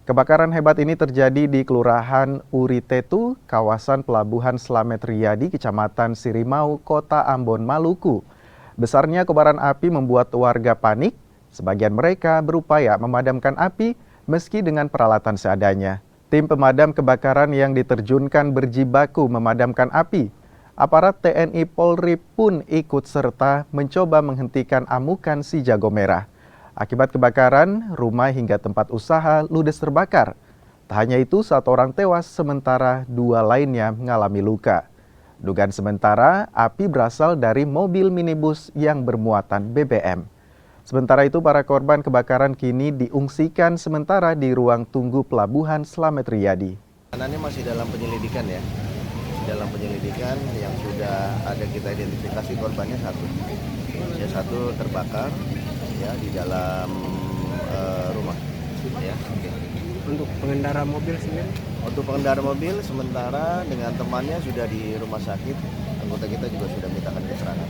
Kebakaran hebat ini terjadi di Kelurahan Uritetu, kawasan Pelabuhan Slamet Riyadi, Kecamatan Sirimau, Kota Ambon, Maluku. Besarnya kobaran api membuat warga panik. Sebagian mereka berupaya memadamkan api meski dengan peralatan seadanya. Tim pemadam kebakaran yang diterjunkan berjibaku memadamkan api. Aparat TNI Polri pun ikut serta mencoba menghentikan amukan si jago merah. Akibat kebakaran, rumah hingga tempat usaha ludes terbakar. Tak hanya itu, 1 orang tewas sementara 2 lainnya mengalami luka. Dugaan sementara, api berasal dari mobil minibus yang bermuatan BBM. Sementara itu, para korban kebakaran kini diungsikan sementara di ruang tunggu Pelabuhan Slamet Riyadi. Ini masih dalam penyelidikan ya. Dalam penyelidikan yang sudah ada kita identifikasi korbannya 1. Ya, 1 terbakar ya di dalam rumah ya. Untuk pengendara mobil sendiri? Untuk pengendara mobil sementara dengan temannya sudah di rumah sakit. Anggota kita juga sudah mintakan keterangan.